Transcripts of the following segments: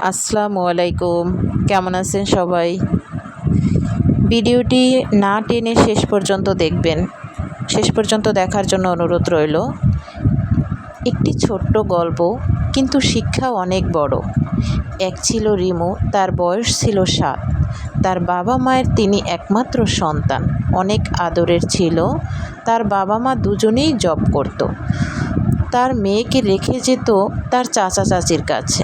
আসসালামু আলাইকুম। কেমন আছেন সবাই? ভিডিওটি না টেনে শেষ পর্যন্ত দেখবেন। শেষ পর্যন্ত দেখার জন্য অনুরোধ রইল। একটি ছোট্ট গল্প, কিন্তু শিক্ষা অনেক বড়। এক ছিল রিমু, তার বয়স ছিল 7। তার বাবা মায়ের তিনি একমাত্র সন্তান। অনেক আদরের ছিল। তার বাবা মা দুজনেই জব করত। তার মেয়েকে রেখে যেত তার চাচা চাচির কাছে।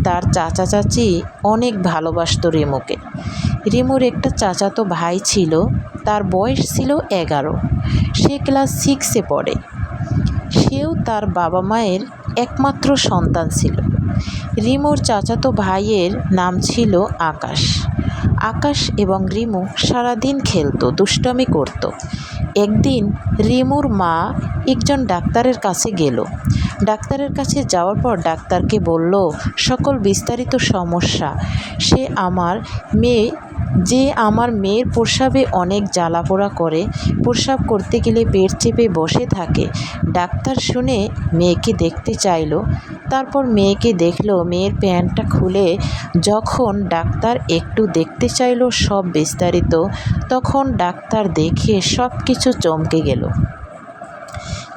তার চাচা চাচি অনেক ভালোবাসত রিমুকে। রিমুর একটা চাচাতো ভাই ছিল, তার বয়স ছিল 11। সে ক্লাস 6-এ পড়ে। সেও তার বাবা মায়ের একমাত্র সন্তান ছিল। রিমুর চাচাতো ভাইয়ের নাম ছিল আকাশ। আকাশ এবং রিমু সারাদিন খেলতো, দুষ্টামি করত। একদিন রিমুর মা একজন ডাক্তারের কাছে গেল। ডাক্তারের কাছে যাওয়ার পর ডাক্তারকে বলল সকল বিস্তারিত সমস্যা। আমার মেয়ের প্রস্রাবে অনেক জ্বালাপোড়া করে, প্রস্রাব করতে গেলে পেট চেপে বসে থাকে। ডাক্তার শুনে মেয়েকে দেখতে চাইল। তারপর মেয়েকে দেখলো। মেয়ের প্যান্টটা খুলে যখন ডাক্তার একটু দেখতে চাইল সব বিস্তারিত, তখন ডাক্তার দেখে সব কিছু চমকে গেল।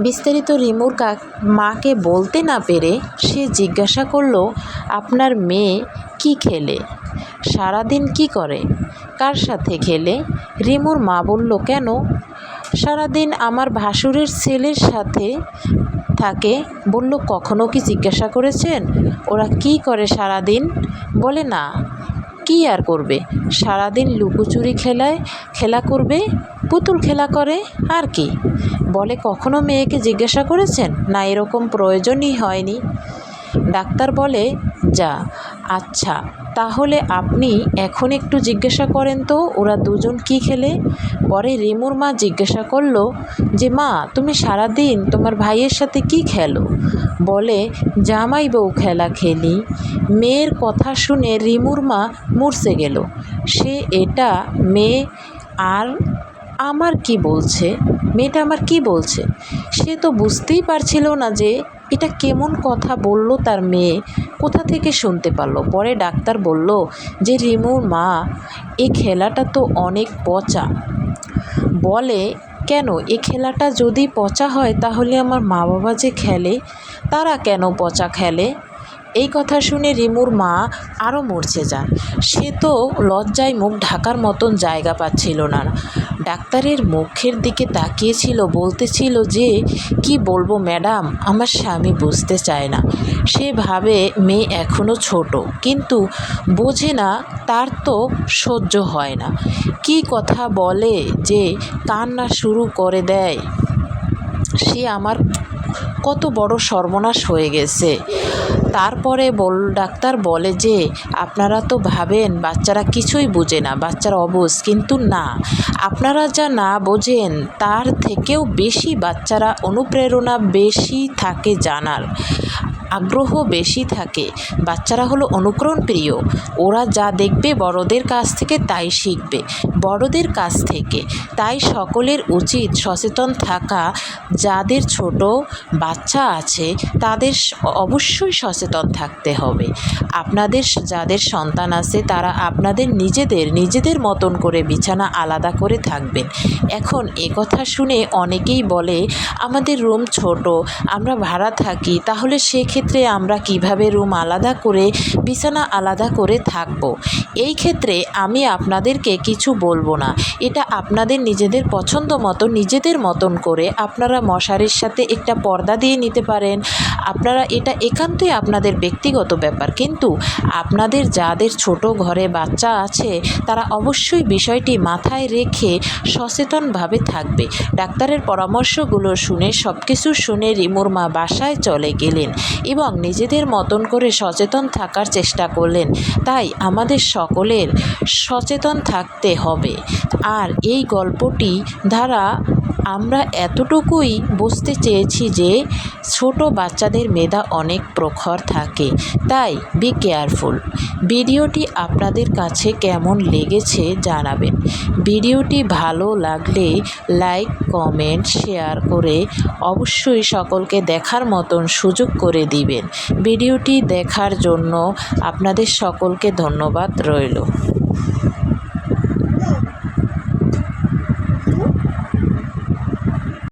বিস্তারিত রিমুর মাকে বলতে না পেরে সে জিজ্ঞাসা করল, আপনার মেয়ে কি খেলে, সারাদিন কি করে, কার সাথে খেলে? রিমুর মা বলল, কেন? সারাদিন আমার ভাসুরের ছেলের সাথে থাকে। বলল, কখনো কি জিজ্ঞাসা করেছেন ওরা কি করে সারাদিন? বলে, না, কি আর করবে, সারাদিন লুকোচুরি খেলা করবে, পুতুল খেলা করে, আর কি। বলে, কখনো মেয়েকে জিজ্ঞাসা করেছেন? না, এরকম প্রয়োজনই হয়নি। ডাক্তার বলে, যা, আচ্ছা, তাহলে আপনি এখন একটু জিজ্ঞাসা করেন তো ওরা দুজন কি খেলে। পরে রিমুর মা জিজ্ঞাসা করলো যে, মা, তুমি সারাদিন তোমার ভাইয়ের সাথে কি খেলো? বলে, জামাই বউ খেলা খেলি। মেয়ের কথা শুনে রিমুর মা মূর্ছে গেল। সে এটা মেয়ে আর আমার কি বলছে, মেয়েটা আমার কি বলছে, সে তো বুঝতেই পারছিল না যে এটা কেমন কথা বলল তার মেয়ে, কোথা থেকে শুনতে পারলো। পরে ডাক্তার বলল যে, রিমুর মা, এই খেলাটা তো অনেক পচা। বলে, কেন? এই খেলাটা যদি পচা হয় তাহলে আমার মা বাবা যে খেলে তারা কেন পচা খেলে? এই কথা শুনে রিমুর মা আরও মরছে যান। সে তো লজ্জায় মুখ ঢাকার মতন জায়গা পাচ্ছিল না। ডাক্তারের মুখের দিকে তাকিয়েছিল, বলতেছিল যে, কি বলবো ম্যাডাম, আমার স্বামী বুঝতে চায় না। সে ভাবে মেয়ে এখনও ছোট, কিন্তু বোঝে না তার তো সহ্য হয় না। কি কথা বলে যে কান্না শুরু করে দেয়। সে আমার কত বড় সর্বনাশ হয়ে গেছে। তারপরে ডাক্তার বলে যে, আপনারা তো ভাবেন বাচ্চারা কিছুই বোঝে না, বাচ্চারা অবুঝ, কিন্তু না, আপনারা যা না বোঝেন তার থেকেও বেশি বাচ্চারা অনুপ্রেরণা বেশি থাকে, জানার আগ্রহ বেশি থাকে। বাচ্চারা হলো অনুকরণ প্রিয়। ওরা যা দেখবে বড়দের কাছ থেকে তাই শিখবে, বড়দের কাছ থেকে। তাই সকলের উচিত সচেতন থাকা। যাদের ছোট বাচ্চা আছে তাদের অবশ্যই সচেতন থাকতে হবে। আপনাদের যাদের সন্তান আছে তারা আপনাদের নিজেদের মতন করে বিছানা আলাদা করে থাকবেন। এখন কথা শুনে অনেকেই বলে, আমাদের রুম ছোট, আমরা ভাড়া থাকি, তাহলে সেক্ষেত্রে আমরা কিভাবে রুম আলাদা করে বিছানা আলাদা করে থাকব? এই ক্ষেত্রে আমি আপনাদেরকে কিছু বলবো না। এটা আপনাদের নিজেদের পছন্দ মতো নিজেদের মতন করে আপনারা মশারির সাথে একটা পর্দা দিয়ে নিতে পারেন। আপনারা এটা একান্তই আপনাদের ব্যক্তিগত ব্যাপার, কিন্তু আপনাদের যাদের ছোট ঘরে বাচ্চা আছে তারা অবশ্যই বিষয়টি মাথায় রেখে সচেতনভাবে থাকবে। ডাক্তারের পরামর্শগুলো শুনে সব কিছু শুনে রিমুর মা বাসায় চলে গেলেন এবং নিজেদের মতন করে সচেতন থাকার চেষ্টা করলেন। তাই আমাদের সকলের সচেতন থাকতে হবে। হবে। আর এই গল্পটি দ্বারা আমরা এতটুকুই বুঝতে চেয়েছি যে ছোট বাচ্চাদের মেধা অনেক প্রখর থাকে, তাই বি কেয়ারফুল। ভিডিওটি আপনাদের কাছে কেমন লেগেছে জানাবেন। ভিডিওটি ভালো লাগলে লাইক, কমেন্ট, শেয়ার করে অবশ্যই সকলকে দেখার মতন সুযোগ করে দিবেন। ভিডিওটি দেখার জন্য আপনাদের সকলকে ধন্যবাদ রইল।